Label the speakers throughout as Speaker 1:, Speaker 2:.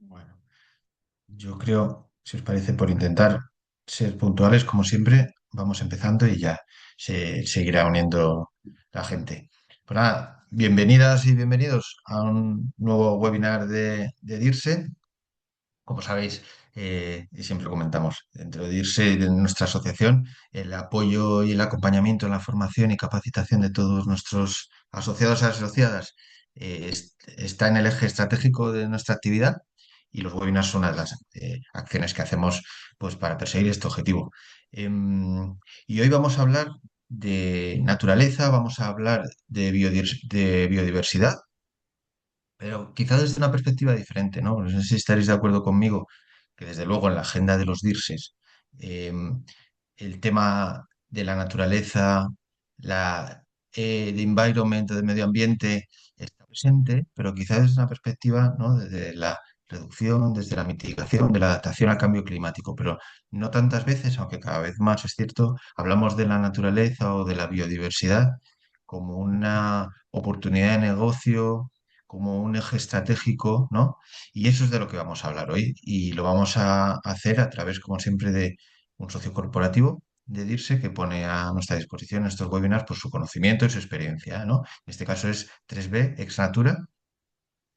Speaker 1: Bueno, yo creo, si os parece, por intentar ser puntuales, como siempre, vamos empezando y ya se seguirá uniendo la gente. Pues nada, bienvenidas y bienvenidos a un nuevo webinar de DIRSE. Como sabéis, y siempre comentamos, dentro de IRSE y de nuestra asociación, el apoyo y el acompañamiento en la formación y capacitación de todos nuestros asociados y asociadas está en el eje estratégico de nuestra actividad y los webinars son una de las acciones que hacemos pues, para perseguir este objetivo. Y hoy vamos a hablar de naturaleza, vamos a hablar de biodiversidad, pero quizá desde una perspectiva diferente, ¿no? No sé si estaréis de acuerdo conmigo que desde luego en la agenda de los DIRSES eh, el tema de la naturaleza, la de environment, de medio ambiente, está presente, pero quizá desde una perspectiva, ¿no? Desde la reducción, desde la mitigación, de la adaptación al cambio climático, pero no tantas veces, aunque cada vez más es cierto, hablamos de la naturaleza o de la biodiversidad como una oportunidad de negocio, como un eje estratégico, ¿no? Y eso es de lo que vamos a hablar hoy y lo vamos a hacer a través, como siempre, de un socio corporativo de DIRSE que pone a nuestra disposición en estos webinars por su conocimiento y su experiencia, ¿no? En este caso es 3B, Ex Natura,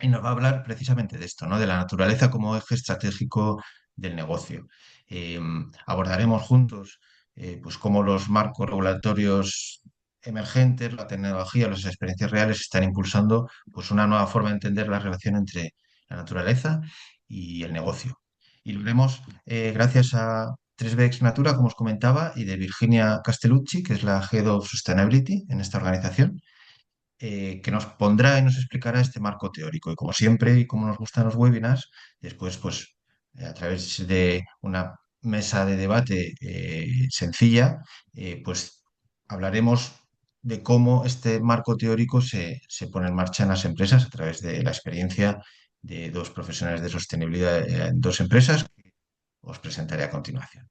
Speaker 1: y nos va a hablar precisamente de esto, ¿no? De la naturaleza como eje estratégico del negocio. Eh, Abordaremos juntos pues cómo los marcos regulatorios emergentes, la tecnología, las experiencias reales están impulsando pues una nueva forma de entender la relación entre la naturaleza y el negocio. Y lo haremos gracias a 3BX Natura, como os comentaba, y de Virginia Castellucci, que es la Head of Sustainability en esta organización, que nos pondrá y nos explicará este marco teórico. Y como siempre, y como nos gustan los webinars, después, pues, a través de una mesa de debate sencilla, pues hablaremos de cómo este marco teórico se pone en marcha en las empresas a través de la experiencia de dos profesionales de sostenibilidad en dos empresas que os presentaré a continuación.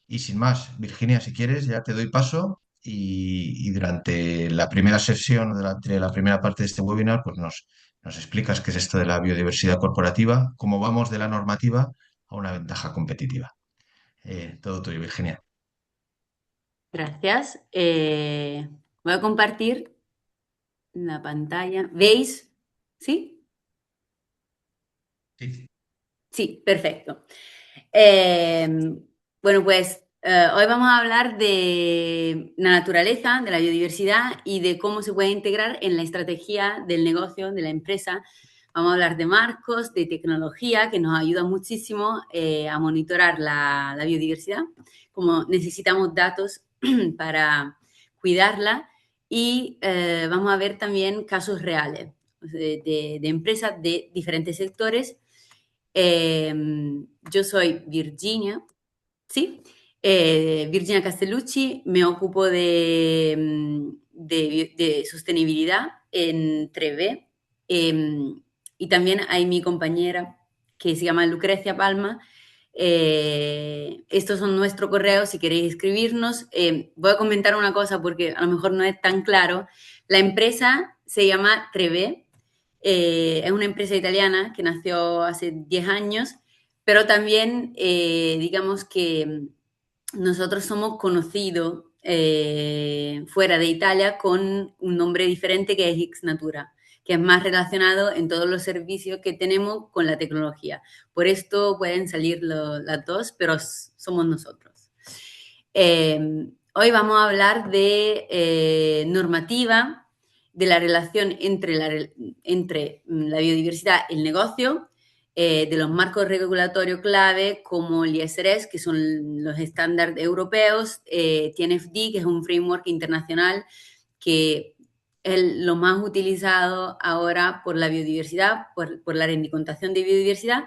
Speaker 1: Y sin más, Virginia, si quieres, ya te doy paso y durante la primera sesión, durante la primera parte de este webinar, pues nos explicas qué es esto de la biodiversidad corporativa, cómo vamos de la normativa a una ventaja competitiva. Todo tuyo, Virginia.
Speaker 2: Gracias. Voy a compartir la pantalla. ¿Veis? ¿Sí?
Speaker 1: Sí.
Speaker 2: Sí, perfecto. Eh, bueno, pues hoy vamos a hablar de la naturaleza, de la biodiversidad y de cómo se puede integrar en la estrategia del negocio, de la empresa. Vamos a hablar de marcos, de tecnología, que nos ayuda muchísimo a monitorar la biodiversidad, como necesitamos datos para cuidarla. Y vamos a ver también casos reales de empresas de diferentes sectores. Eh, yo soy Virginia, ¿sí? Virginia Castellucci, me ocupo de sostenibilidad en 3B. Y también hay mi compañera que se llama Lucrecia Palma. Estos son nuestros correos si queréis escribirnos. Voy a comentar una cosa porque a lo mejor no es tan claro. La empresa se llama 3B. Es una empresa italiana que nació hace 10 años, pero también digamos que nosotros somos conocidos fuera de Italia con un nombre diferente que es X Natura, que es más relacionado en todos los servicios que tenemos con la tecnología. Por esto pueden salir las dos, pero somos nosotros. Hoy vamos a hablar de normativa, de la relación entre la biodiversidad y el negocio, de los marcos regulatorios clave como el ISRS, que son los estándares europeos, TNFD, que es un framework internacional que es lo más utilizado ahora por la biodiversidad, por la rendicontación de biodiversidad.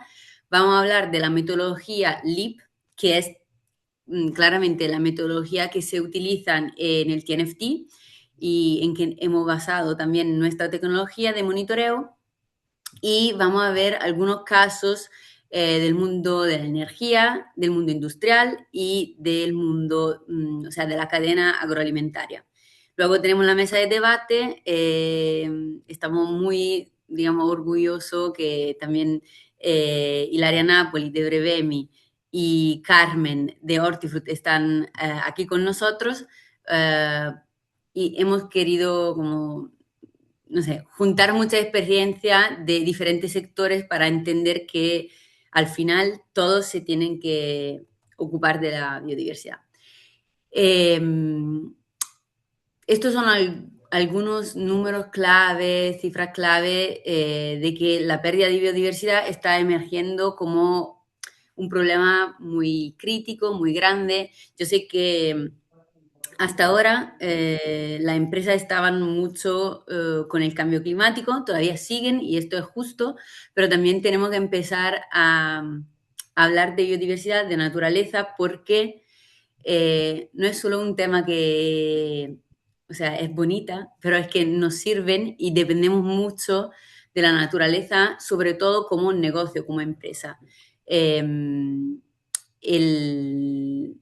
Speaker 2: Vamos a hablar de la metodología LEAP, que es claramente la metodología que se utiliza en el TNFT y en que hemos basado también nuestra tecnología de monitoreo, y vamos a ver algunos casos del mundo de la energía, del mundo industrial y del mundo, o sea, de la cadena agroalimentaria. Luego tenemos la mesa de debate. Estamos muy, digamos, orgullosos que también Ilaria Napoli de Brevemi y Carmen de Hortifruti están aquí con nosotros y hemos querido como, no sé, juntar mucha experiencia de diferentes sectores para entender que al final todos se tienen que ocupar de la biodiversidad. Eh, Estos son algunos números clave, cifras clave de que la pérdida de biodiversidad está emergiendo como un problema muy crítico, muy grande. Yo sé que hasta ahora las empresas estaban mucho con el cambio climático, todavía siguen y esto es justo, pero también tenemos que empezar a hablar de biodiversidad, de naturaleza, porque no es solo un tema que, o sea, es bonita, pero es que nos sirven y dependemos mucho de la naturaleza, sobre todo como un negocio, como empresa. Eh, el,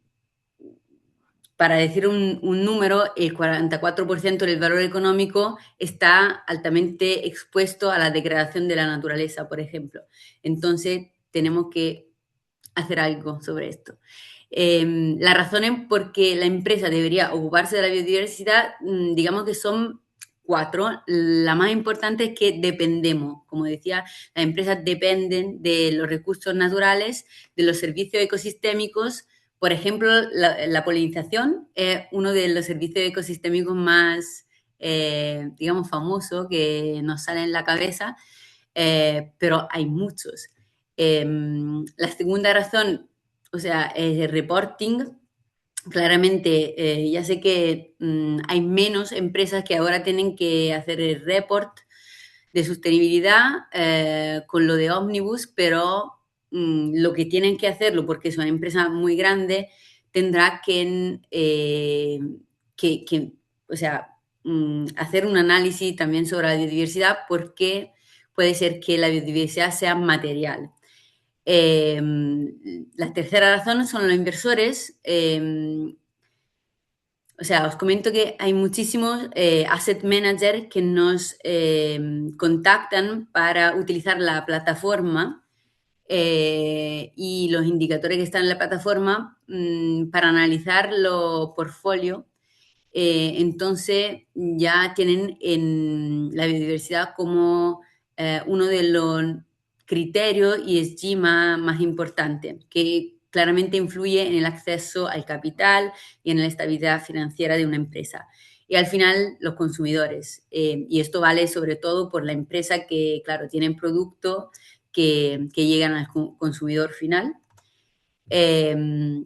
Speaker 2: para decir un número, el 44% del valor económico está altamente expuesto a la degradación de la naturaleza, por ejemplo. Entonces, tenemos que hacer algo sobre esto. La razón es porque la empresa debería ocuparse de la biodiversidad, digamos que son cuatro. La más importante es que dependemos, como decía, las empresas dependen de los recursos naturales, de los servicios ecosistémicos. Por ejemplo, la polinización es uno de los servicios ecosistémicos más, digamos, famosos que nos sale en la cabeza, pero hay muchos. La segunda razón, o sea, es el reporting. Claramente, ya sé que hay menos empresas que ahora tienen que hacer el report de sostenibilidad con lo de Omnibus, pero lo que tienen que hacerlo, porque es una empresa muy grande, tendrá que o sea, hacer un análisis también sobre la biodiversidad, porque puede ser que la biodiversidad sea material. La tercera razón son los inversores. O sea, os comento que hay muchísimos asset managers que nos contactan para utilizar la plataforma y los indicadores que están en la plataforma para analizar los portfolios. Entonces ya tienen en la biodiversidad como uno de los criterios ESG más importantes, que claramente influye en el acceso al capital y en la estabilidad financiera de una empresa. Y al final, los consumidores. Y esto vale sobre todo por la empresa que, claro, tienen productos que llegan al consumidor final. Eh,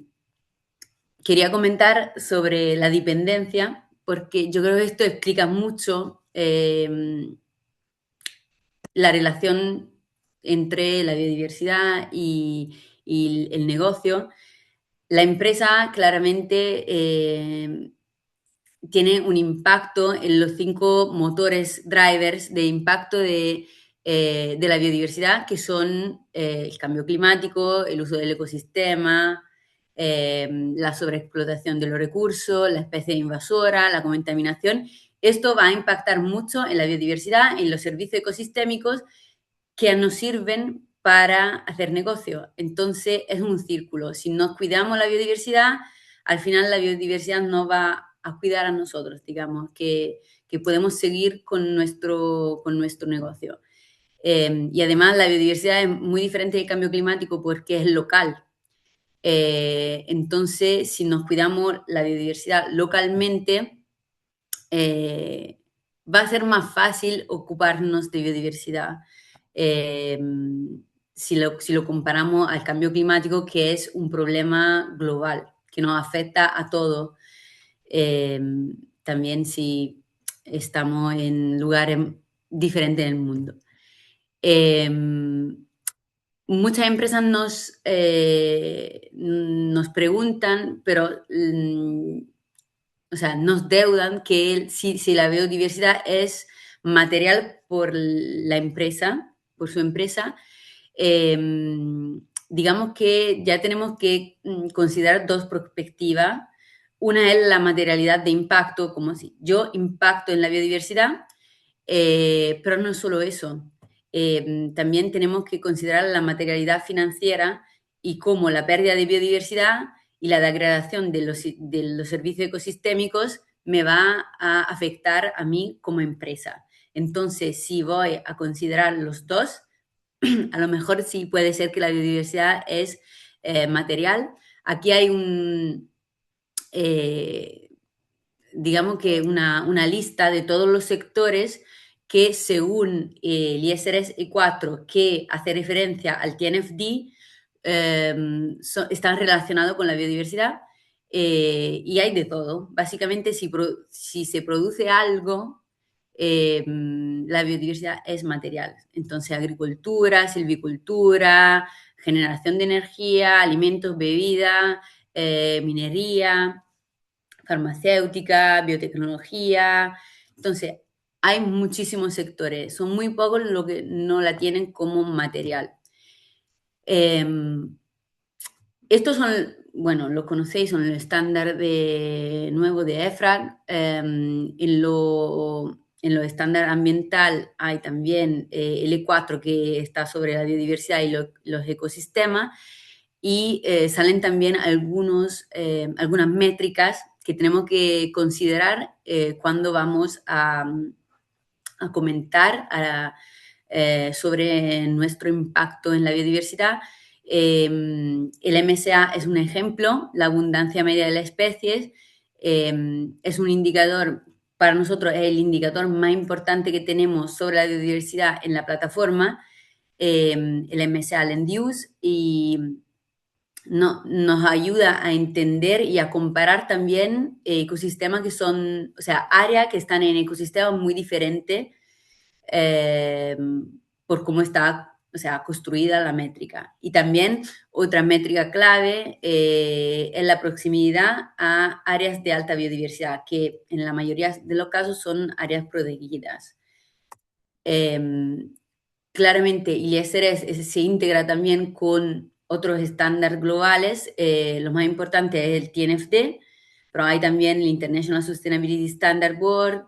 Speaker 2: Quería comentar sobre la dependencia, porque yo creo que esto explica mucho la relación entre la biodiversidad y el negocio. La empresa claramente tiene un impacto en los 5 motores drivers de impacto de la biodiversidad, que son el cambio climático, el uso del ecosistema, la sobreexplotación de los recursos, la especie invasora, la contaminación. Esto va a impactar mucho en la biodiversidad, en los servicios ecosistémicos que nos sirven para hacer negocio. Entonces es un círculo. Si no cuidamos la biodiversidad, al final la biodiversidad no va a cuidar a nosotros, digamos, que podemos seguir con nuestro negocio. Y además la biodiversidad es muy diferente del cambio climático porque es local. Entonces, si nos cuidamos la biodiversidad localmente, va a ser más fácil ocuparnos de biodiversidad eh, si lo comparamos al cambio climático, que es un problema global, que nos afecta a todos, eh, también si estamos en lugares diferentes del mundo. Eh, Muchas empresas nos preguntan, pero o sea, nos deudan que si la biodiversidad es material por la empresa, por su empresa, eh, digamos que ya tenemos que considerar dos perspectivas. Una es la materialidad de impacto, como si yo impacto en la biodiversidad, pero no solo eso. también tenemos que considerar la materialidad financiera y cómo la pérdida de biodiversidad y la degradación de los servicios ecosistémicos me va a afectar a mí como empresa. Entonces, si voy a considerar los dos, a lo mejor sí puede ser que la biodiversidad es material. Aquí hay eh, digamos que una lista de todos los sectores que según el ISRS E4, que hace referencia al TNFD, están relacionados con la biodiversidad, y hay de todo. Básicamente, si se produce algo, la biodiversidad es material. Entonces, agricultura, silvicultura, generación de energía, alimentos, bebida, minería, farmacéutica, biotecnología. Entonces, hay muchísimos sectores, son muy pocos los que no la tienen como material. Eh, Estos son, bueno, los conocéis, son el estándar nuevo de EFRAG. En lo estándar ambiental hay también el E4 que está sobre la biodiversidad y los ecosistemas, y salen también algunas métricas que tenemos que considerar cuando vamos a comentar sobre nuestro impacto en la biodiversidad. El MSA es un ejemplo, la abundancia media de las especies, es un indicador, para nosotros es el indicador más importante que tenemos sobre la biodiversidad en la plataforma, el MSA Land Use, y no, nos ayuda a entender y a comparar también ecosistemas que son, o sea, áreas que están en ecosistemas muy diferentes, eh, por cómo está, o sea, construida la métrica. Y también otra métrica clave es la proximidad a áreas de alta biodiversidad, que en la mayoría de los casos son áreas protegidas. Eh, Claramente, IESRS se integra también con otros estándares globales. Lo más importante es el TNFD, pero hay también el International Sustainability Standard Board,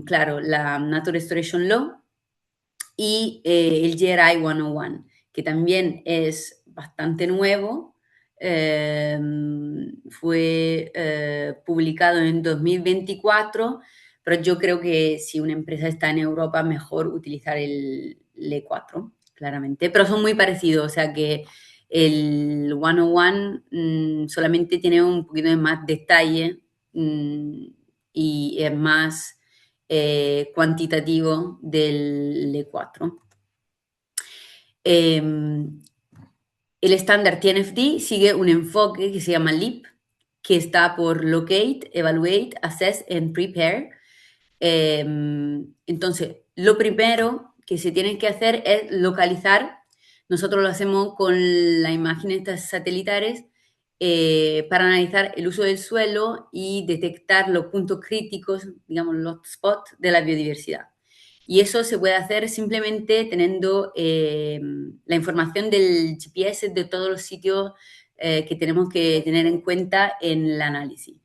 Speaker 2: claro, la Nature Restoration Law y el GRI 101, que también es bastante nuevo. Eh, Fue publicado en 2024, pero yo creo que si una empresa está en Europa, mejor utilizar el E4, claramente. Pero son muy parecidos, o sea que el 101 solamente tiene un poquito de más detalle, y es más cuantitativo del E4. El estándar TNFD sigue un enfoque que se llama LEAP, que está por Locate, Evaluate, Assess and Prepare. Entonces, lo primero que se tiene que hacer es localizar. Nosotros lo hacemos con las imágenes satelitales, para analizar el uso del suelo y detectar los puntos críticos, digamos, los spots de la biodiversidad. Y eso se puede hacer simplemente teniendo la información del GPS de todos los sitios que tenemos que tener en cuenta en el análisis.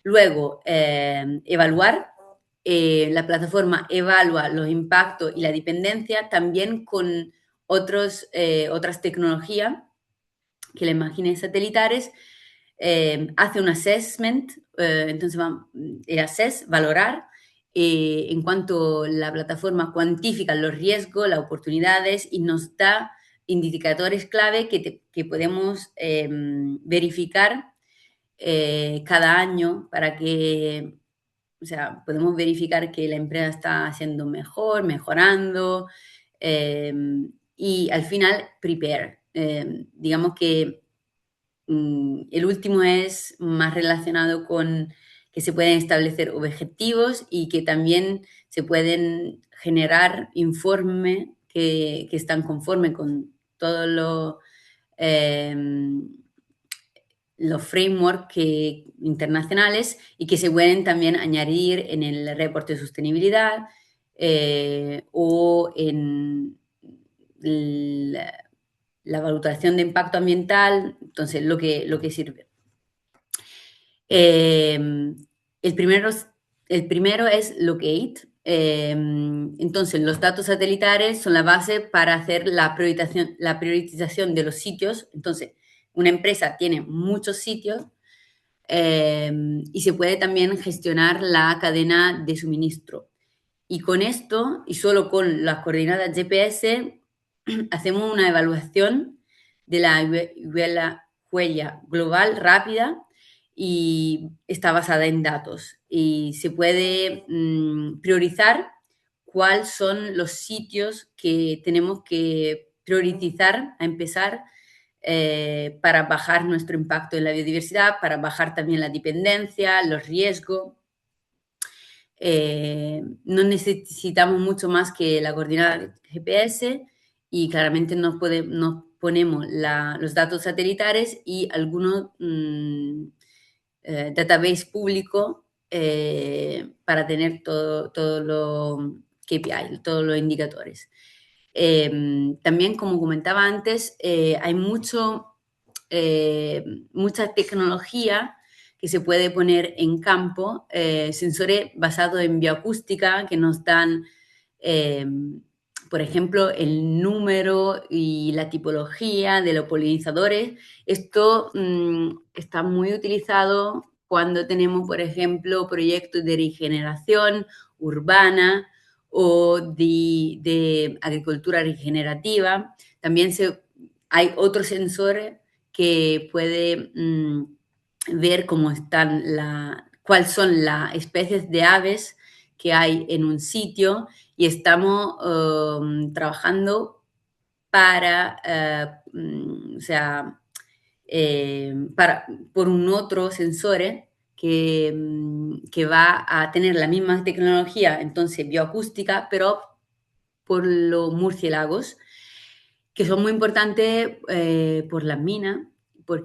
Speaker 2: Luego, evaluar. La plataforma evalúa los impactos y la dependencia también con otras tecnologías que las imágenes satelitales. Hace un assessment, entonces el assess, valorar, en cuanto la plataforma cuantifica los riesgos, las oportunidades y nos da indicadores clave que podemos verificar cada año para que, o sea, podemos verificar que la empresa está haciendo mejor, mejorando, eh, y al final prepare. Digamos que el último es más relacionado con que se pueden establecer objetivos y que también se pueden generar informes que están conformes con todos eh, los frameworks internacionales y que se pueden también añadir en el reporte de sostenibilidad, o en la valoración de impacto ambiental. Entonces, lo que sirve. Eh, el, primero, el primero es Locate, Entonces, los datos satelitales son la base para hacer la priorización de los sitios. Entonces, una empresa tiene muchos sitios y se puede también gestionar la cadena de suministro. Y con esto, y solo con las coordenadas GPS, hacemos una evaluación de la huella global rápida y está basada en datos. Y se puede priorizar cuáles son los sitios que tenemos que priorizar a empezar para bajar nuestro impacto en la biodiversidad, para bajar también la dependencia, los riesgos. No necesitamos mucho más que la coordenada GPS y claramente nos ponemos los datos satelitales y algunos database público para tener todo lo KPI, todos los indicadores. También, como comentaba antes, hay mucha tecnología que se puede poner en campo, sensores basados en bioacústica que nos dan, eh, por ejemplo, el número y la tipología de los polinizadores. Esto está muy utilizado cuando tenemos, por ejemplo, proyectos de regeneración urbana o de agricultura regenerativa. También hay otros sensores que puede ver cuáles son las especies de aves que hay en un sitio y estamos trabajando o sea, por un otro sensor que va a tener la misma tecnología, entonces bioacústica, pero por los murciélagos, que son muy importantes por las minas, por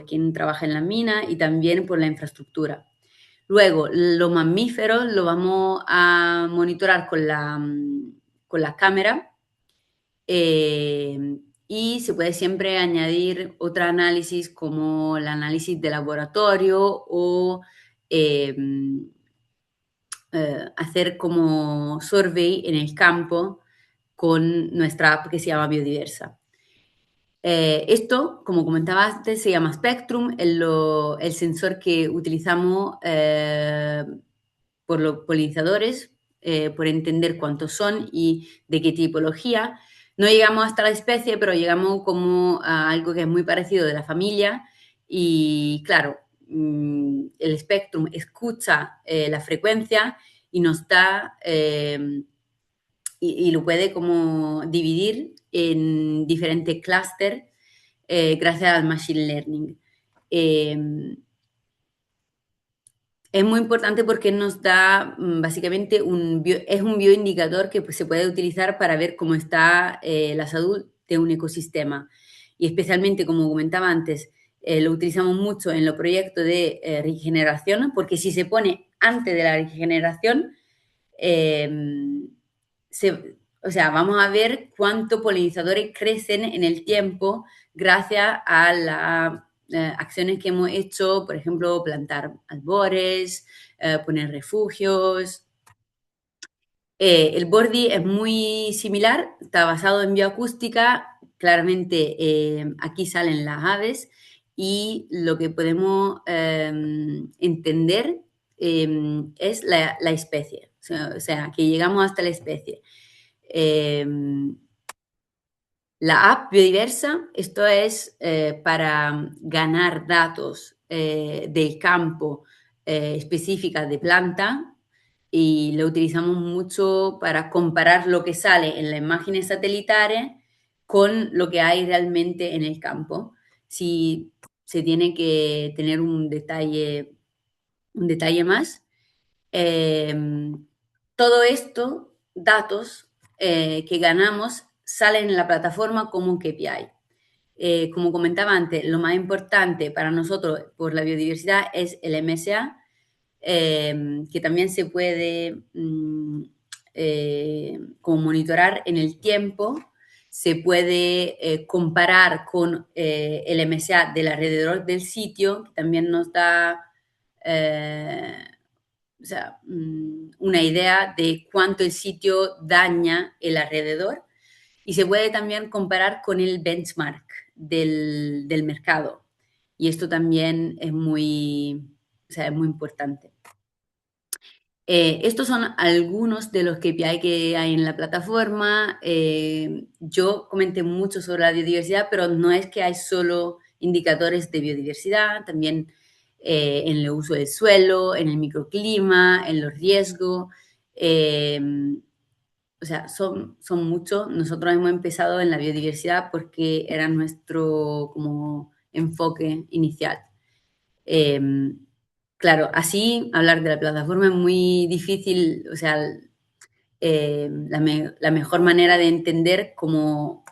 Speaker 2: quien trabaja en las minas y también por la infraestructura. Luego, los mamíferos lo vamos a monitorar con la cámara y se puede siempre añadir otro análisis como el análisis de laboratorio o eh, hacer como survey en el campo con nuestra app que se llama Biodiversa. Esto, como comentaba antes, se llama Spectrum, el sensor que utilizamos por los polinizadores, por entender cuántos son y de qué tipología. No llegamos hasta la especie, pero llegamos como a algo que es muy parecido de la familia y claro, el Spectrum escucha la frecuencia y nos da y lo puede como dividir en diferentes clústeres gracias al Machine Learning. Eh, es muy importante porque nos da básicamente es un bioindicador que pues, se puede utilizar para ver cómo está la salud de un ecosistema. Y especialmente, como comentaba antes, lo utilizamos mucho en los proyectos de regeneración, porque si se pone antes de la regeneración, eh, o sea, vamos a ver cuántos polinizadores crecen en el tiempo gracias a las acciones que hemos hecho, por ejemplo, plantar albores, poner refugios. El Bordi es muy similar, está basado en bioacústica, claramente aquí salen las aves y lo que podemos entender es la especie, o sea, que llegamos hasta la especie. Eh, la app biodiversa, esto es para ganar datos del campo específica de planta y lo utilizamos mucho para comparar lo que sale en las imágenes satelitales con lo que hay realmente en el campo. Si se tiene que tener un detalle más. Todo esto, datos que ganamos, salen en la plataforma como un KPI. Como comentaba antes, lo más importante para nosotros por la biodiversidad es el MSA, que también se puede como monitorar en el tiempo, se puede comparar con el MSA del alrededor del sitio, que también nos da o sea, una idea de cuánto el sitio daña el alrededor y se puede también comparar con el benchmark del mercado. Y esto también es muy, o sea, es muy importante. Estos son algunos de los KPI que hay en la plataforma. Yo comenté mucho sobre la biodiversidad, pero no es que hay solo indicadores de biodiversidad, también en el uso del suelo, en el microclima, en los riesgos. eh, o sea, son muchos. Nosotros hemos empezado en la biodiversidad porque era nuestro como enfoque inicial. Eh, claro, así hablar de la plataforma es muy difícil, o sea, la mejor manera de entender cómo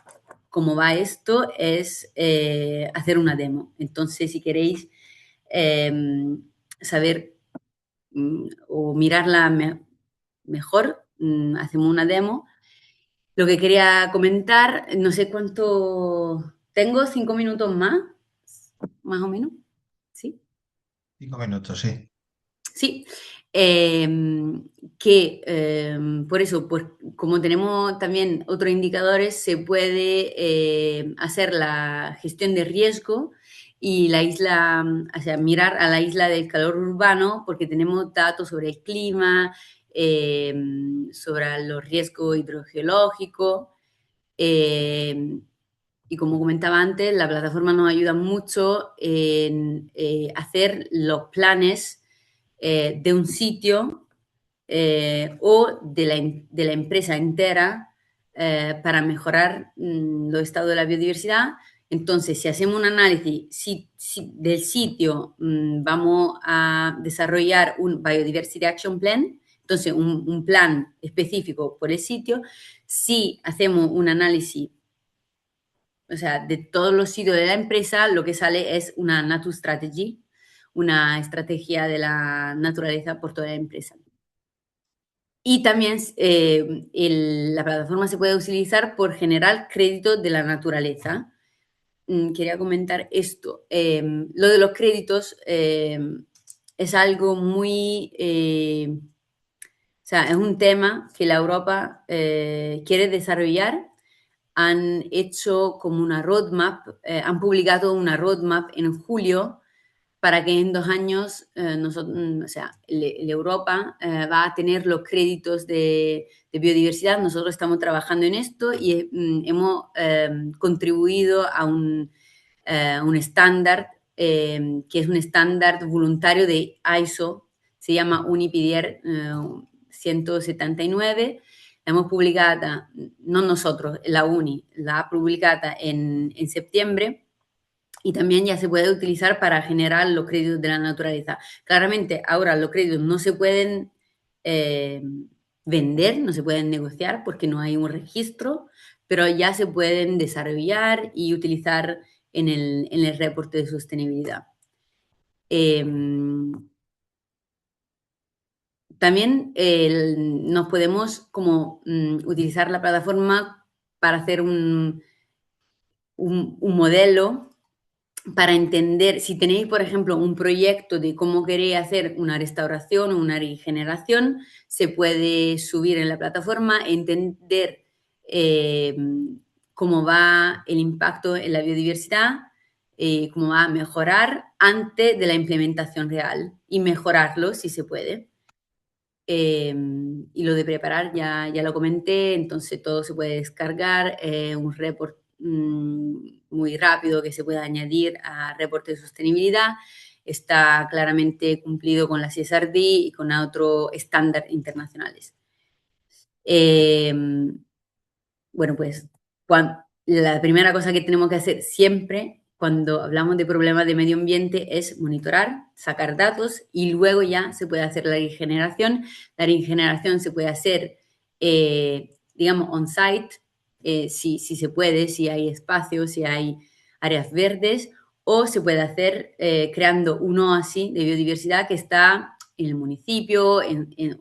Speaker 2: va esto es hacer una demo. Entonces, si queréis eh, saber o mirarla mejor, hacemos una demo. Lo que quería comentar, no sé cuánto tengo, 5 minutos más o menos, ¿sí?
Speaker 1: 5 minutos, sí.
Speaker 2: Sí, que por eso, pues como tenemos también otros indicadores, se puede hacer la gestión de riesgo y la isla, o sea, mirar a la isla del calor urbano, porque tenemos datos sobre el clima, eh, sobre los riesgos hidrogeológicos. eh, y como comentaba antes, la plataforma nos ayuda mucho en hacer los planes de un sitio o de la empresa entera para mejorar los estados de la biodiversidad. Entonces, si hacemos un análisis del sitio, vamos a desarrollar un Biodiversity Action Plan, entonces un plan específico por el sitio. Si hacemos un análisis, o sea, de todos los sitios de la empresa, lo que sale es una Nature Strategy, una estrategia de la naturaleza por toda la empresa. Y también la plataforma se puede utilizar por generar créditos de la naturaleza. Quería comentar esto. Lo de los créditos es algo muy... o sea, es un tema que la Europa quiere desarrollar. Han hecho como una roadmap, han publicado una roadmap en julio para que en 2 años, o sea, Europa va a tener los créditos de biodiversidad. Nosotros estamos trabajando en esto y hemos contribuido a un estándar que es un estándar voluntario de ISO, se llama UNIPIDER 179. La hemos publicada, no nosotros, la UNI, la ha publicada en septiembre y también ya se puede utilizar para generar los créditos de la naturaleza. Claramente, ahora los créditos no se pueden eh, vender, no se pueden negociar porque no hay un registro, pero ya se pueden desarrollar y utilizar en el reporte de sostenibilidad. Eh, también nos podemos como utilizar la plataforma para hacer un modelo para entender, si tenéis, por ejemplo, un proyecto de cómo queréis hacer una restauración o una regeneración, se puede subir en la plataforma, entender eh, cómo va el impacto en la biodiversidad, cómo va a mejorar antes de la implementación real y mejorarlo si se puede. Y lo de preparar ya lo comenté, entonces todo se puede descargar, un report muy rápido que se puede añadir a reporte de sostenibilidad. Está claramente cumplido con la CSRD y con otros estándares internacionales. Eh, bueno, pues la primera cosa que tenemos que hacer siempre cuando hablamos de problemas de medio ambiente es monitorar, sacar datos y luego ya se puede hacer la regeneración. La regeneración se puede hacer, digamos, on-site, si se puede, si hay espacio, si hay áreas verdes, o se puede hacer creando un oasis de biodiversidad que está en el municipio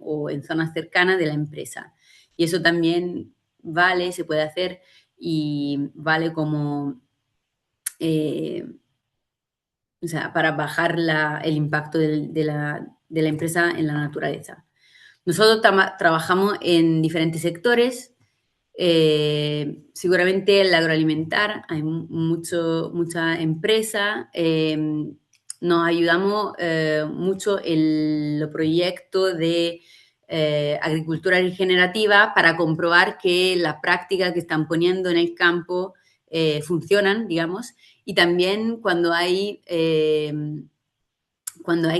Speaker 2: o en zonas cercanas de la empresa. Y eso también vale, se puede hacer y vale como o sea, para bajar el impacto de la empresa en la naturaleza. Nosotros trabajamos en diferentes sectores. Seguramente el agroalimentar, hay mucha empresa. Nos ayudamos mucho en los proyectos de agricultura regenerativa para comprobar que las prácticas que están poniendo en el campo funcionan, digamos, y también cuando hay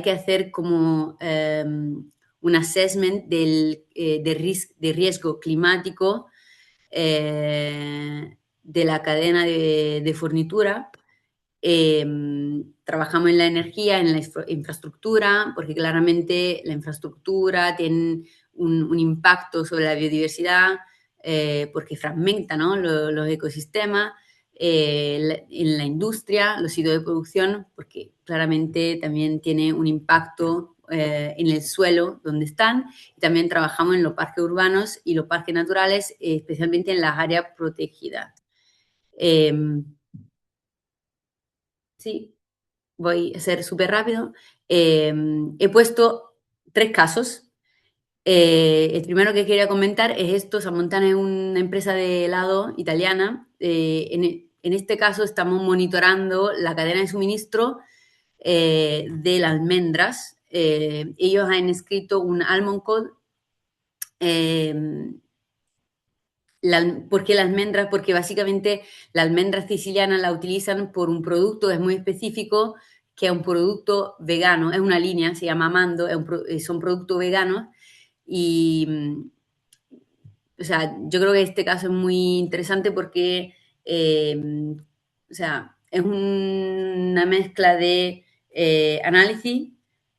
Speaker 2: que hacer como un assessment de riesgo climático de la cadena de fornitura. Eh, Trabajamos en la energía, en la infraestructura, porque claramente la infraestructura tiene un impacto sobre la biodiversidad, porque fragmenta, ¿no?, los ecosistemas. En la industria, los sitios de producción, porque claramente también tiene un impacto en el suelo donde están. Y también trabajamos en los parques urbanos y los parques naturales, especialmente en las áreas protegidas. Eh, sí, voy a ser súper rápido. He puesto 3 casos. El primero que quería comentar es esto. Samontana es una empresa de helado italiana. En este caso estamos monitorando la cadena de suministro de las almendras. Ellos han escrito un Almond Code. eh, ¿Por qué la almendra? Porque básicamente la almendra siciliana la utilizan por un producto que es muy específico, que es un producto vegano, es una línea, se llama Mando, son productos veganos. Y, o sea, yo creo que este caso es muy interesante porque, o sea, es una mezcla de análisis,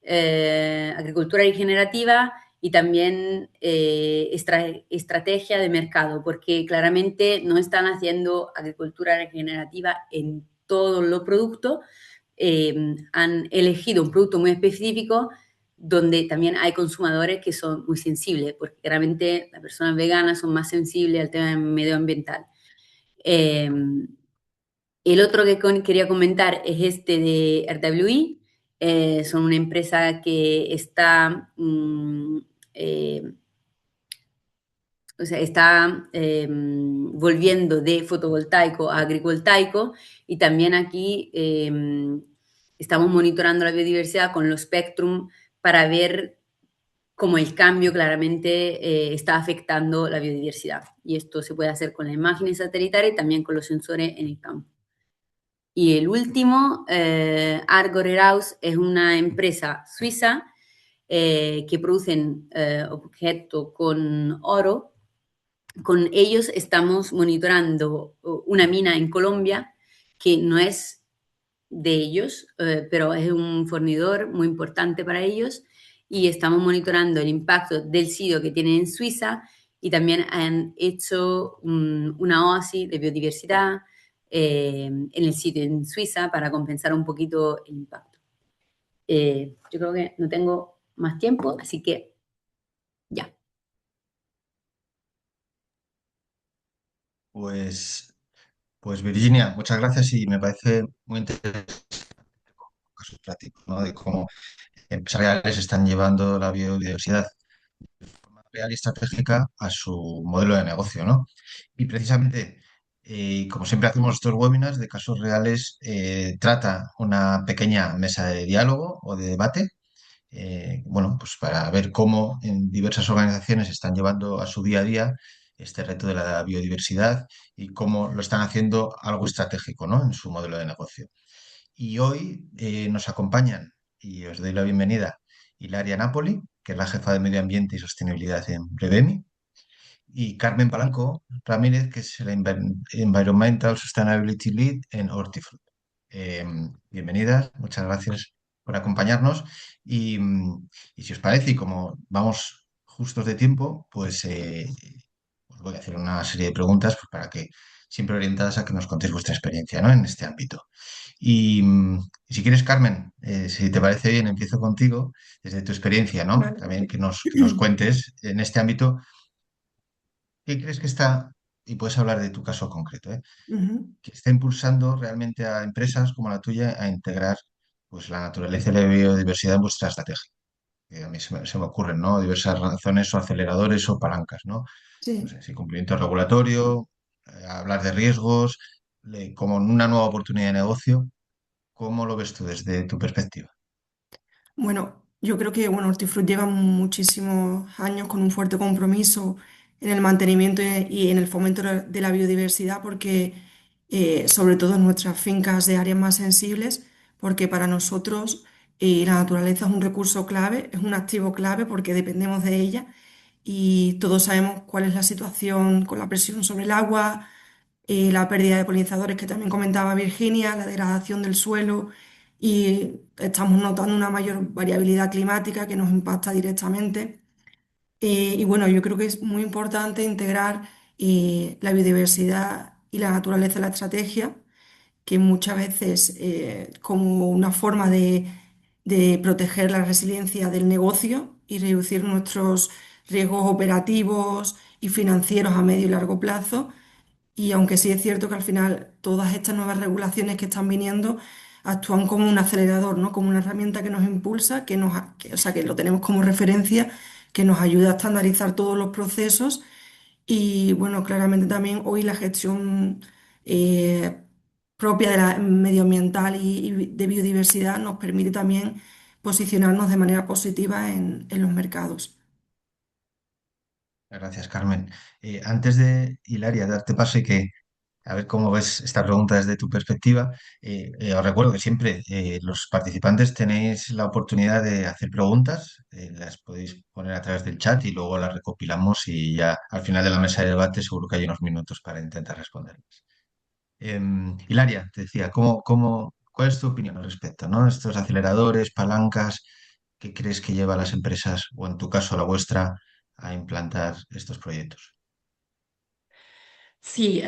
Speaker 2: agricultura regenerativa y también estrategia de mercado, porque claramente no están haciendo agricultura regenerativa en todos los productos. Han elegido un producto muy específico donde también hay consumidores que son muy sensibles, porque realmente las personas veganas son más sensibles al tema medioambiental. Eh, el otro que quería comentar es este de RWE. Son una empresa que está, eh, o sea, está volviendo de fotovoltaico a agrivoltaico, y también aquí estamos monitorando la biodiversidad con los Spectrum para ver cómo el cambio claramente está afectando la biodiversidad. Y esto se puede hacer con las imágenes satelitales y también con los sensores en el campo. Y el último, Argor House, es una empresa suiza que producen objetos con oro. Con ellos estamos monitorando una mina en Colombia que no es de ellos, pero es un fornidor muy importante para ellos, y estamos monitorando el impacto del sitio que tienen en Suiza, y también han hecho una oasis de biodiversidad en el sitio en Suiza para compensar un poquito el impacto. Yo creo que no tengo más tiempo, así que ya.
Speaker 1: Pues, pues Virginia, muchas gracias y me parece muy interesante casos prácticos, ¿no? De cómo empresariales están llevando la biodiversidad de forma real y estratégica a su modelo de negocio, ¿no? Y precisamente, como siempre hacemos estos webinars de casos reales, trata una pequeña mesa de diálogo o de debate, bueno, pues para ver cómo en diversas organizaciones están llevando a su día a día este reto de la biodiversidad y cómo lo están haciendo algo estratégico, ¿no?, en su modelo de negocio. Y hoy nos acompañan, y os doy la bienvenida, Hilaria Napoli, que es la jefa de Medio Ambiente y Sostenibilidad en Prevemi, y Carmen Palanco Ramírez, que es la Environmental Sustainability Lead en Hortifruit. Eh, Bienvenidas, muchas gracias por acompañarnos. Y, y si os parece, y como vamos justos de tiempo, pues os voy a hacer una serie de preguntas, pues, para que siempre orientadas a que nos contéis vuestra experiencia, ¿no?, en este ámbito. Y si quieres, Carmen, si te parece bien, empiezo contigo desde tu experiencia, ¿no?
Speaker 3: Vale.
Speaker 1: También que nos cuentes en este ámbito qué crees que está, y puedes hablar de tu caso concreto, ¿eh?,
Speaker 3: Ujú.
Speaker 1: que está impulsando realmente a empresas como la tuya a integrar pues la naturaleza y la biodiversidad en vuestra estrategia. Que a mí se me ocurren, ¿no? Diversas razones o aceleradores o palancas, ¿no? No
Speaker 3: Sí.
Speaker 1: sé, si cumplimiento regulatorio, hablar de riesgos, como una nueva oportunidad de negocio. ¿Cómo lo ves tú desde tu perspectiva?
Speaker 3: Bueno, yo creo que bueno, Hortifruti lleva muchísimos años con un fuerte compromiso en el mantenimiento y en el fomento de la biodiversidad, porque sobre todo en nuestras fincas de áreas más sensibles, porque para nosotros la naturaleza es un recurso clave, es un activo clave porque dependemos de ella y todos sabemos cuál es la situación con la presión sobre el agua, la pérdida de polinizadores que también comentaba Virginia, la degradación del suelo y estamos notando una mayor variabilidad climática que nos impacta directamente. Y bueno, yo creo que es muy importante integrar la biodiversidad y la naturaleza en la estrategia, que muchas veces como una forma de proteger la resiliencia del negocio y reducir nuestros riesgos operativos y financieros a medio y largo plazo. Y aunque sí es cierto que al final todas estas nuevas regulaciones que están viniendo actúan como un acelerador, ¿no? Como una herramienta que nos impulsa, o sea, que lo tenemos como referencia, que nos ayuda a estandarizar todos los procesos. Y bueno, claramente también hoy la gestión eh, propia de la medioambiental y de biodiversidad nos permite también posicionarnos de manera positiva en los mercados.
Speaker 1: Gracias, Carmen. Antes de, Hilaria, darte paso y que a ver cómo ves esta pregunta desde tu perspectiva, os recuerdo que siempre los participantes tenéis la oportunidad de hacer preguntas, las podéis poner a través del chat y luego las recopilamos y ya al final de la mesa de debate seguro que hay unos minutos para intentar responderlas. Hilaria, te decía, ¿cuál es tu opinión al respecto, ¿no? Estos aceleradores, palancas, ¿qué crees que lleva a las empresas, o en tu caso la vuestra, a implantar estos proyectos?
Speaker 4: Sí,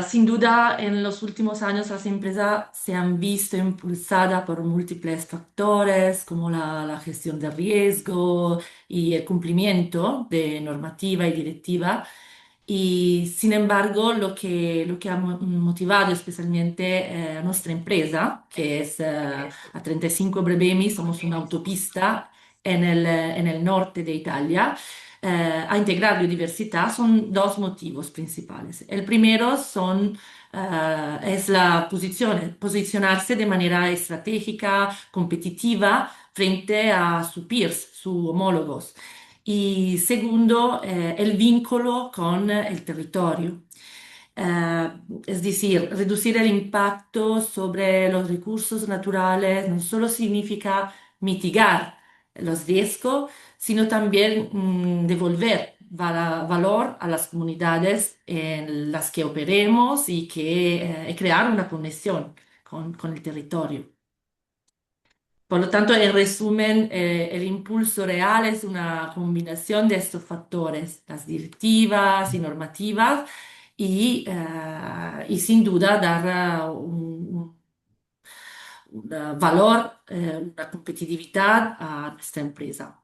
Speaker 4: sin duda en los últimos años las empresas se han visto impulsadas por múltiples factores como la gestión de riesgo y el cumplimiento de normativa y directiva. Y sin embargo, lo que ha motivado especialmente a nuestra empresa, que es a 35 Brebemi, somos una autopista en el norte de Italia, a integrar biodiversidad son dos motivos principales. El primero es la posicionarse de manera estratégica, competitiva frente a sus peers, sus homólogos. Y segundo, el vínculo con el territorio. Eh, es decir, reducir el impacto sobre los recursos naturales no solo significa mitigar los riesgos, sino también devolver valor a las comunidades en las que operemos y crear una conexión con el territorio. Por lo tanto, en resumen, el impulso real es una combinación de estos factores, las directivas y normativas, y sin duda dar un valor, una competitividad a nuestra empresa.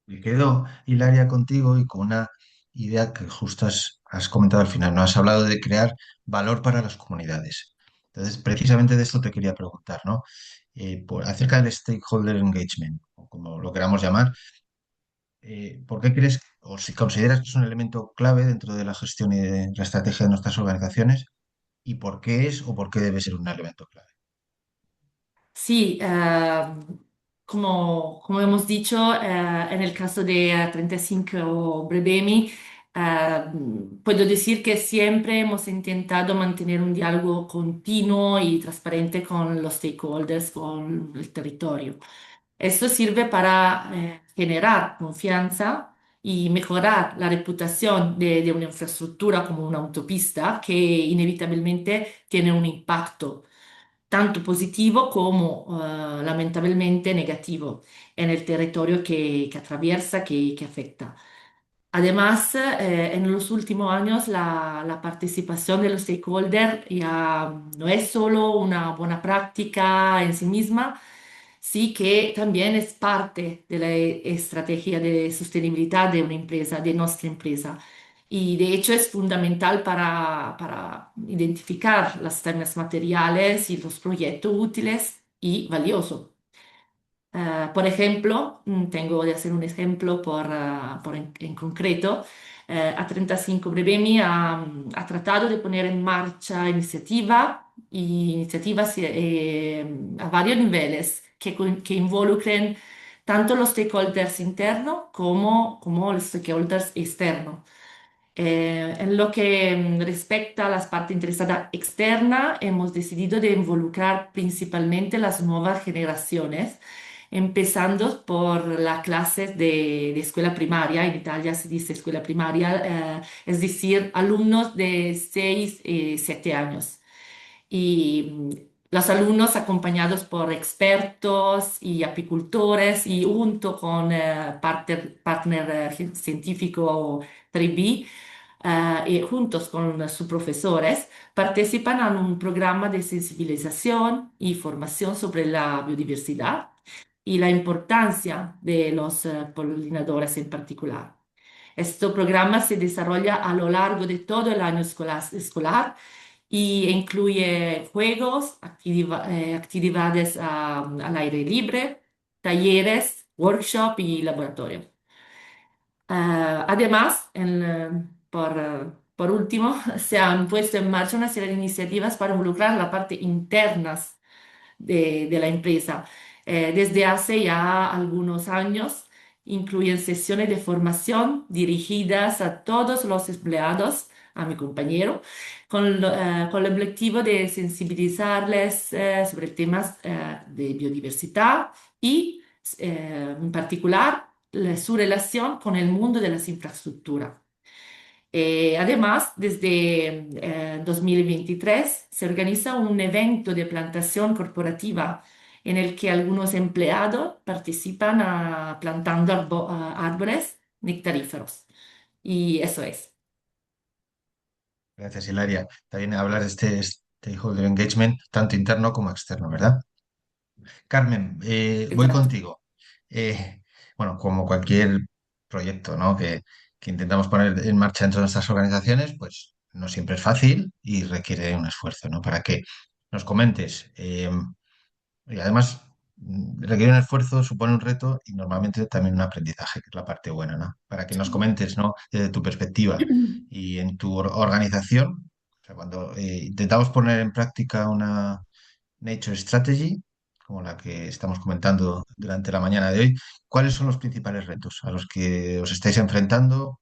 Speaker 1: Me quedo, Hilaria, contigo y con una idea que justo has comentado al final, ¿no? Has hablado de crear valor para las comunidades. Entonces, precisamente de esto te quería preguntar, ¿no? Acerca del stakeholder engagement, o como lo queramos llamar, ¿por qué crees o si consideras que es un elemento clave dentro de la gestión y de la estrategia de nuestras organizaciones? ¿Y por qué es o por qué debe ser un elemento clave?
Speaker 4: Sí, como hemos dicho, en el caso de 35 Brebemi, eh, puedo decir que siempre hemos intentado mantener un diálogo continuo y transparente con los stakeholders, con el territorio. Esto sirve para generar confianza y mejorar la reputación de una infraestructura como una autopista que inevitablemente tiene un impacto tanto positivo como lamentablemente negativo en el territorio que atraviesa, que afecta. Además, en los últimos años la participación de los stakeholders ya no es solo una buena práctica en sí misma, sí que también es parte de la estrategia de sostenibilidad de una empresa, de nuestra empresa. Y de hecho es fundamental para identificar las temas materiales y los proyectos útiles y valioso. Por ejemplo, tengo de hacer un ejemplo en concreto. A35 Brevemi ha tratado de poner en marcha iniciativas a varios niveles que involucren tanto los stakeholders internos como los stakeholders externos. En lo que respecta a las partes interesadas externas, hemos decidido de involucrar principalmente las nuevas generaciones, empezando por las clases de escuela primaria. En Italia se dice escuela primaria, es decir, alumnos de 6 y 7 años. Y los alumnos acompañados por expertos y apicultores y junto con partner científico 3B, y juntos con sus profesores participan en un programa de sensibilización y formación sobre la biodiversidad y la importancia de los polinizadores en particular. Este programa se desarrolla a lo largo de todo el año escolar y incluye juegos, actividades al aire libre, talleres, workshop y laboratorio. Además, por último, se han puesto en marcha una serie de iniciativas para involucrar la parte interna de la empresa. Desde hace ya algunos años, incluyen sesiones de formación dirigidas a todos los empleados, a mi compañero, con el objetivo de sensibilizarles sobre temas de biodiversidad y, en particular, su relación con el mundo de las infraestructuras. Además, desde 2023 se organiza un evento de plantación corporativa en el que algunos empleados participan plantando árboles nectaríferos. Y eso es.
Speaker 1: Gracias, Hilaria. También hablar de este stakeholder engagement, tanto interno como externo, ¿verdad? Carmen, voy
Speaker 4: Exacto.
Speaker 1: contigo. Bueno, como cualquier proyecto, ¿no? que intentamos poner en marcha dentro de nuestras organizaciones, pues no siempre es fácil y requiere un esfuerzo, ¿no? Para que nos comentes. Y además, requiere un esfuerzo, supone un reto y normalmente también un aprendizaje, que es la parte buena, ¿no? Para que nos comentes, ¿no? Desde tu perspectiva y en tu organización, o sea, cuando intentamos poner en práctica una Nature Strategy, como la que estamos comentando durante la mañana de hoy, ¿cuáles son los principales retos a los que os estáis enfrentando?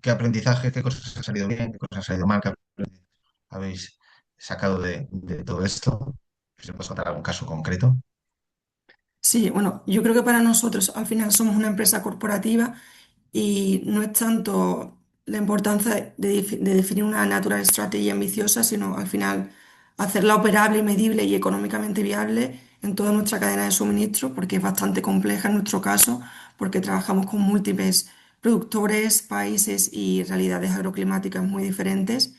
Speaker 1: ¿Qué aprendizaje, qué cosas han salido bien, qué cosas han salido mal, qué aprendizaje habéis sacado de todo esto? Si puedes contar algún caso concreto.
Speaker 3: Sí, bueno, yo creo que para nosotros al final somos una empresa corporativa y no es tanto la importancia de definir una natural strategy ambiciosa, sino al final hacerla operable, medible y económicamente viable en toda nuestra cadena de suministro, porque es bastante compleja en nuestro caso, porque trabajamos con múltiples productores, países y realidades agroclimáticas muy diferentes.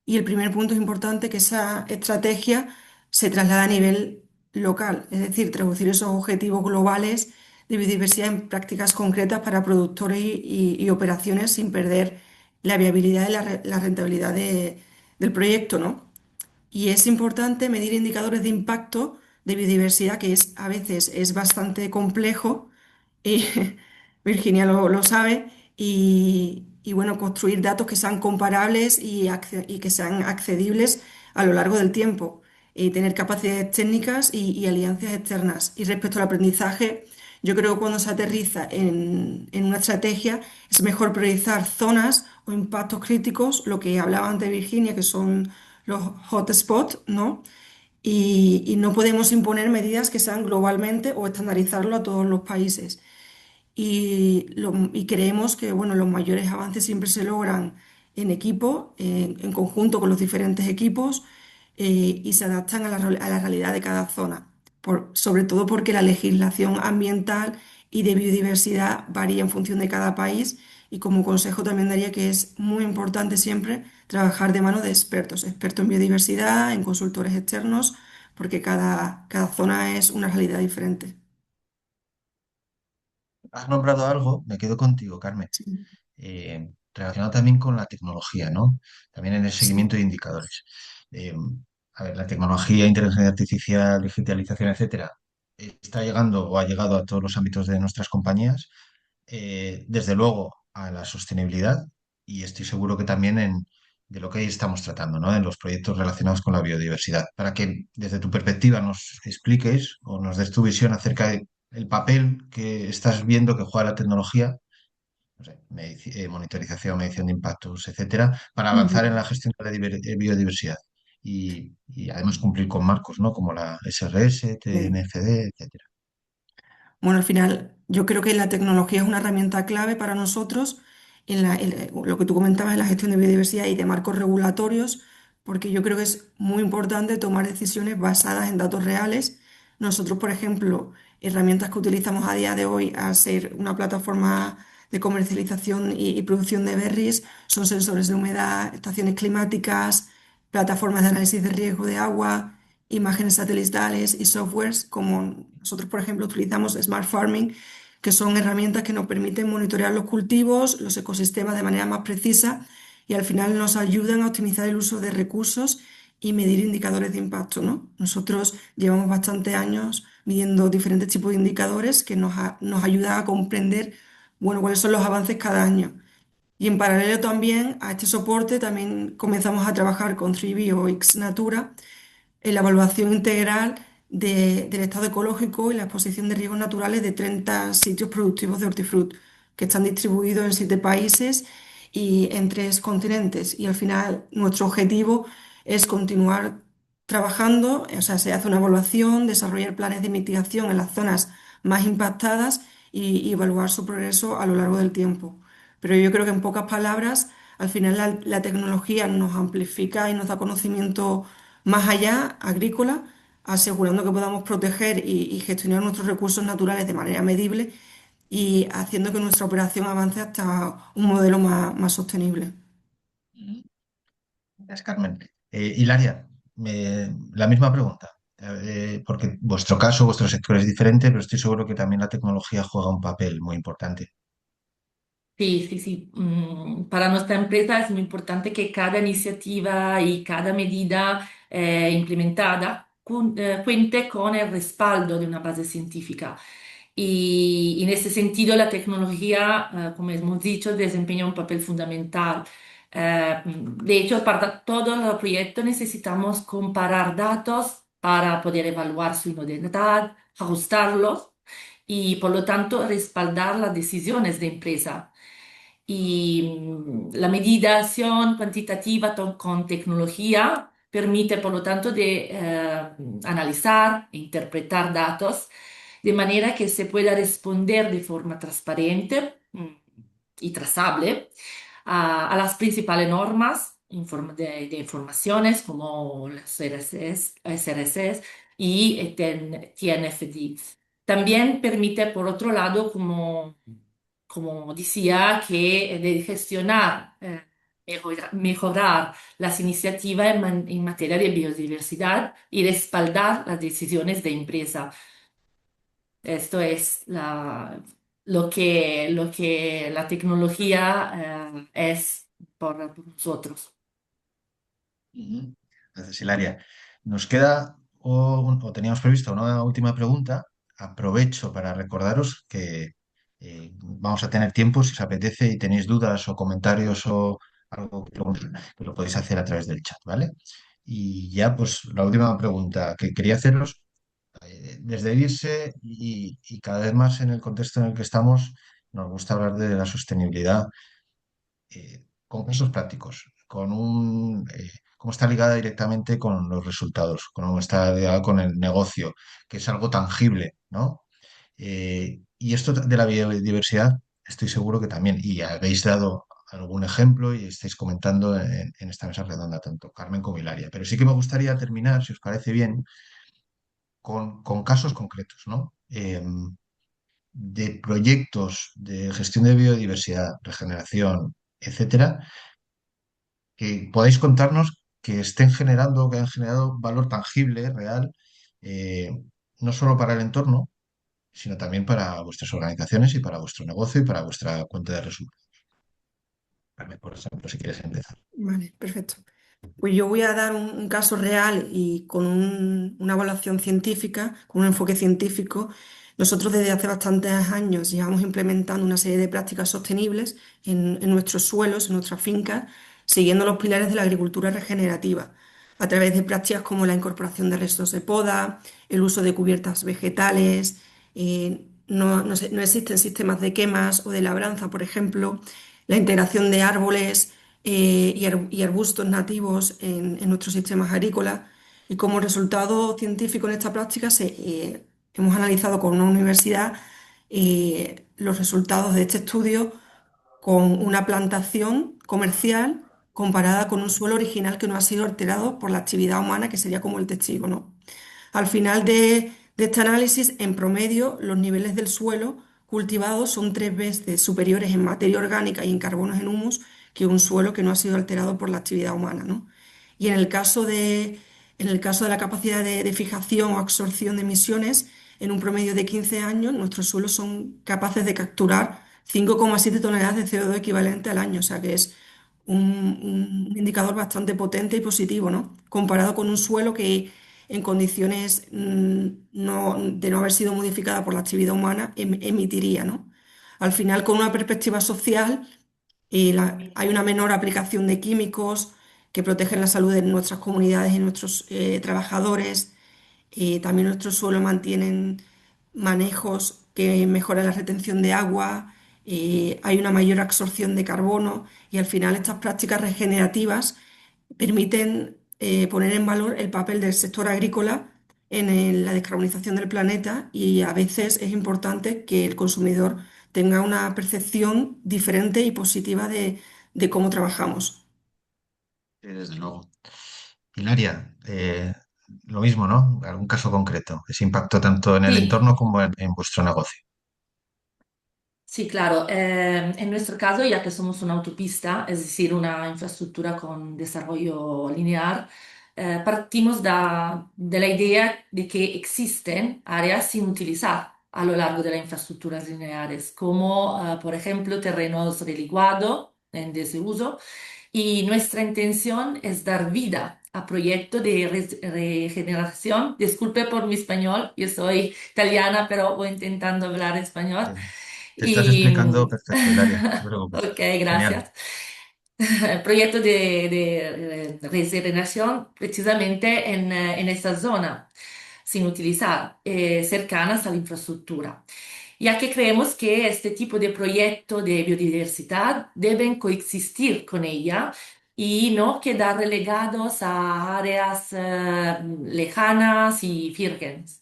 Speaker 3: Y el primer punto es importante que esa estrategia se traslada a nivel local, es decir, traducir esos objetivos globales de biodiversidad en prácticas concretas para productores y operaciones sin perder la viabilidad y la rentabilidad del proyecto, ¿no? Y es importante medir indicadores de impacto de biodiversidad, que a veces es bastante complejo, y Virginia lo sabe, y bueno, construir datos que sean comparables y que sean accedibles a lo largo del tiempo, y tener capacidades técnicas y alianzas externas. Y respecto al aprendizaje, yo creo que cuando se aterriza en una estrategia es mejor priorizar zonas o impactos críticos, lo que hablaba antes Virginia, que son los hotspots, ¿no? Y no podemos imponer medidas que sean globalmente o estandarizarlo a todos los países. Y creemos que bueno, los mayores avances siempre se logran en equipo, en conjunto con los diferentes equipos, y se adaptan a a la realidad de cada zona. Sobre todo porque la legislación ambiental y de biodiversidad varía en función de cada país, y como consejo también daría que es muy importante siempre trabajar de mano de expertos, expertos en biodiversidad, en consultores externos, porque cada zona es una realidad diferente.
Speaker 1: Has nombrado algo, me quedo contigo, Carmen,
Speaker 3: Sí.
Speaker 1: relacionado también con la tecnología, ¿no? También en el
Speaker 3: Sí.
Speaker 1: seguimiento de indicadores. Eh, a ver, la tecnología, inteligencia artificial, digitalización, etcétera, está llegando o ha llegado a todos los ámbitos de nuestras compañías, desde luego a la sostenibilidad y estoy seguro que también de lo que hoy estamos tratando, ¿no? En los proyectos relacionados con la biodiversidad, para que desde tu perspectiva nos expliques o nos des tu visión acerca del papel que estás viendo que juega la tecnología, no sé, monitorización, medición de impactos, etcétera, para avanzar en
Speaker 4: Ujú.
Speaker 1: la gestión de la biodiversidad y además cumplir con marcos, ¿no? Como la SRS,
Speaker 3: Sí.
Speaker 1: TNFD, etcétera.
Speaker 3: Bueno, al final yo creo que la tecnología es una herramienta clave para nosotros lo que tú comentabas en la gestión de biodiversidad y de marcos regulatorios, porque yo creo que es muy importante tomar decisiones basadas en datos reales. Nosotros, por ejemplo, herramientas que utilizamos a día de hoy al ser una plataforma de comercialización y producción de berries son sensores de humedad, estaciones climáticas, plataformas de análisis de riesgo de agua, imágenes satelitales y softwares como nosotros, por ejemplo, utilizamos Smart Farming, que son herramientas que nos permiten monitorear los cultivos, los ecosistemas de manera más precisa y al final nos ayudan a optimizar el uso de recursos y medir indicadores de impacto, ¿no? Nosotros llevamos bastantes años midiendo diferentes tipos de indicadores que nos ayudan a comprender, bueno, cuáles son los avances cada año. Y en paralelo también a este soporte también comenzamos a trabajar con 3B o X Natura en la evaluación integral del estado ecológico y la exposición de riesgos naturales de 30 sitios productivos de hortifruti, que están distribuidos en 7 países y en 3 continentes. Y al final nuestro objetivo es continuar trabajando, o sea, se hace una evaluación, desarrollar planes de mitigación en las zonas más impactadas y evaluar su progreso a lo largo del tiempo. Pero yo creo que en pocas palabras, al final la tecnología nos amplifica y nos da conocimiento más allá, agrícola, asegurando que podamos proteger y gestionar nuestros recursos naturales de manera medible y haciendo que nuestra operación avance hasta un modelo más sostenible.
Speaker 1: Gracias, Carmen. Hilaria, la misma pregunta, porque vuestro caso, vuestro sector es diferente, pero estoy seguro que también la tecnología juega un papel muy importante.
Speaker 4: Sí, sí, sí. Para nuestra empresa es muy importante que cada iniciativa y cada medida implementada cuente con el respaldo de una base científica. Y en ese sentido, la tecnología, como hemos dicho, desempeña un papel fundamental. De hecho, para todo el proyecto necesitamos comparar datos para poder evaluar su idoneidad, ajustarlos y, por lo tanto, respaldar las decisiones de empresa. Y la medición cuantitativa con tecnología permite, por lo tanto, de analizar e interpretar datos de manera que se pueda responder de forma transparente y trazable a las principales normas de informaciones como las SRSs y TNFD. También permite, por otro lado, como decía, que de gestionar, mejorar las iniciativas en materia de biodiversidad y respaldar las decisiones de empresa. Esto es lo que la tecnología es por nosotros.
Speaker 1: Ujú. Gracias, Hilaria. Nos queda, o teníamos previsto una última pregunta. Aprovecho para recordaros que vamos a tener tiempo, si os apetece y tenéis dudas o comentarios o algo que lo podéis hacer a través del chat, ¿vale? Y ya, pues la última pregunta que quería haceros, desde irse y cada vez más en el contexto en el que estamos, nos gusta hablar de la sostenibilidad con casos prácticos, cómo está ligada directamente con los resultados, cómo está ligada con el negocio, que es algo tangible, ¿no? Y esto de la biodiversidad, estoy seguro que también, y habéis dado algún ejemplo y estáis comentando en esta mesa redonda, tanto Carmen como Hilaria. Pero sí que me gustaría terminar, si os parece bien, con casos concretos, ¿no? De proyectos de gestión de biodiversidad, regeneración, etcétera, que podáis contarnos que estén generando, que han generado valor tangible, real, eh, no solo para el entorno, sino también para vuestras organizaciones y para vuestro negocio y para vuestra cuenta de resultados. Carmen, por ejemplo, si quieres empezar.
Speaker 3: Vale, perfecto. Pues yo voy a dar un caso real y con una evaluación científica, con un enfoque científico. Nosotros desde hace bastantes años llevamos implementando una serie de prácticas sostenibles en nuestros suelos, en nuestras fincas, siguiendo los pilares de la agricultura regenerativa, a través de prácticas como la incorporación de restos de poda, el uso de cubiertas vegetales, no existen sistemas de quemas o de labranza, por ejemplo, la integración de árboles y arbustos nativos en nuestros sistemas agrícolas. Y como resultado científico en esta práctica, hemos analizado con una universidad los resultados de este estudio con una plantación comercial comparada con un suelo original que no ha sido alterado por la actividad humana, que sería como el testigo, ¿no? Al final de este análisis, en promedio, los niveles del suelo cultivado son 3 veces superiores en materia orgánica y en carbonos en humus que un suelo que no ha sido alterado por la actividad humana, ¿no? Y en el caso de la capacidad de fijación o absorción de emisiones, en un promedio de 15 años, nuestros suelos son capaces de capturar 5,7 toneladas de CO2 equivalente al año, o sea que es un indicador bastante potente y positivo, ¿no? Comparado con un suelo que en condiciones de no haber sido modificada por la actividad humana emitiría, ¿no? Al final, con una perspectiva social, hay una menor aplicación de químicos que protegen la salud de nuestras comunidades y nuestros trabajadores. También nuestros suelos mantienen manejos que mejoran la retención de agua, hay una mayor absorción de carbono y al final estas prácticas regenerativas permiten poner en valor el papel del sector agrícola la descarbonización del planeta y a veces es importante que el consumidor tenga una percepción diferente y positiva de cómo trabajamos.
Speaker 1: Desde luego. Hilaria, lo mismo, ¿no? ¿Algún caso concreto? Ese impacto tanto en el
Speaker 4: Sí,
Speaker 1: entorno como en vuestro negocio.
Speaker 4: sí, claro. En nuestro caso, ya que somos una autopista, es decir, una infraestructura con desarrollo lineal, partimos de la idea de que existen áreas sin utilizar a lo largo de las infraestructuras lineares, como por ejemplo terrenos relinguados en desuso, y nuestra intención es dar vida a proyectos de regeneración. Disculpe por mi español, yo soy italiana, pero voy intentando hablar español.
Speaker 1: Eh, Te estás
Speaker 4: Y,
Speaker 1: explicando perfecto, Hilaria, no te preocupes.
Speaker 4: ok,
Speaker 1: Genial.
Speaker 4: gracias. Proyecto de regeneración precisamente en esta zona, sin utilizar, cercanas a la infraestructura, ya que creemos que este tipo de proyecto de biodiversidad deben coexistir con ella y no quedar relegados a áreas lejanas y vírgenes.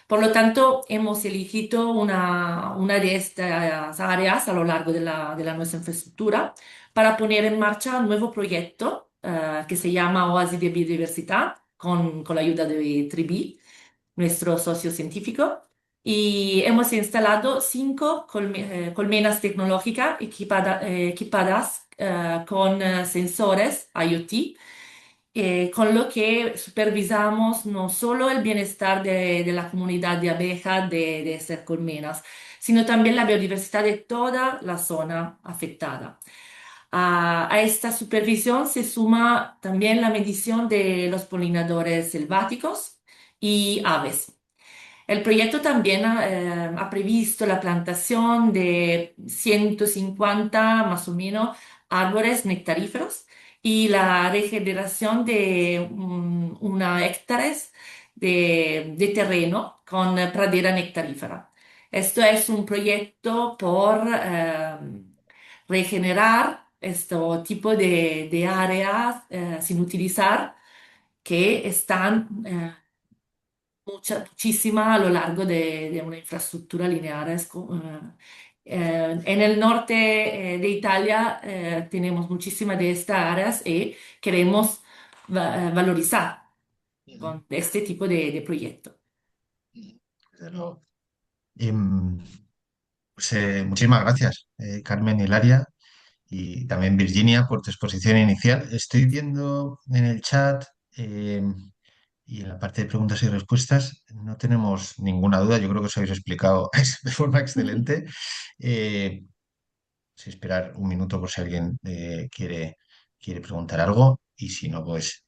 Speaker 4: Por lo tanto, hemos elegido una de estas áreas a lo largo de la nuestra infraestructura para poner en marcha un nuevo proyecto que se llama Oasis de Biodiversidad con la ayuda de Tribi, nuestro socio científico. Y hemos instalado 5 colmenas tecnológicas equipadas con sensores IoT, con lo que supervisamos no solo el bienestar de la comunidad de abejas de estas colmenas, sino también la biodiversidad de toda la zona afectada. A esta supervisión se suma también la medición de los polinadores selváticos y aves. El proyecto también ha previsto la plantación de 150 más o menos árboles nectaríferos y la regeneración de una hectáreas de terreno con pradera nectarífera. Esto es un proyecto por regenerar este tipo de áreas sin utilizar que están muchísima a lo largo de una infraestructura lineal. En el norte de Italia tenemos muchísimas de estas áreas y queremos valorizar
Speaker 1: Ujú.
Speaker 4: con este tipo de proyecto.
Speaker 1: Desde luego. Y, pues, muchísimas gracias, Carmen y Hilaria, y también Virginia por tu exposición inicial. Estoy viendo en el chat y en la parte de preguntas y respuestas no tenemos ninguna duda. Yo creo que os habéis explicado de forma excelente. Eh, Sí, esperar un minuto por si alguien quiere preguntar algo. y si no, pues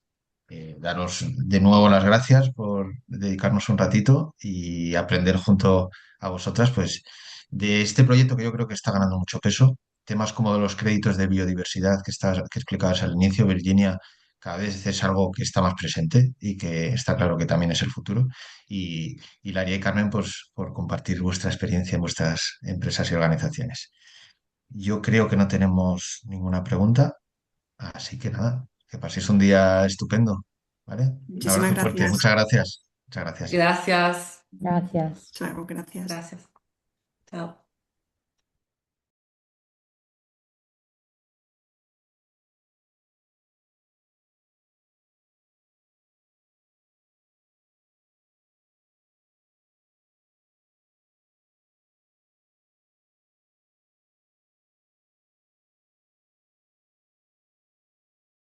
Speaker 1: daros de nuevo las gracias por dedicarnos un ratito y aprender junto a vosotras, pues de este proyecto que yo creo que está ganando mucho peso. Temas como los créditos de biodiversidad que explicabas al inicio, Virginia, cada vez es algo que está más presente y que está claro que también es el futuro. Y Laria y Carmen, pues por compartir vuestra experiencia en vuestras empresas y organizaciones. Yo creo que no tenemos ninguna pregunta, así que nada, que paséis un día estupendo, ¿vale? Un
Speaker 3: Muchísimas
Speaker 1: abrazo fuerte,
Speaker 3: gracias.
Speaker 1: muchas gracias. Muchas gracias.
Speaker 4: Gracias,
Speaker 2: Gracias.
Speaker 3: Chao, gracias.
Speaker 4: gracias. Chao.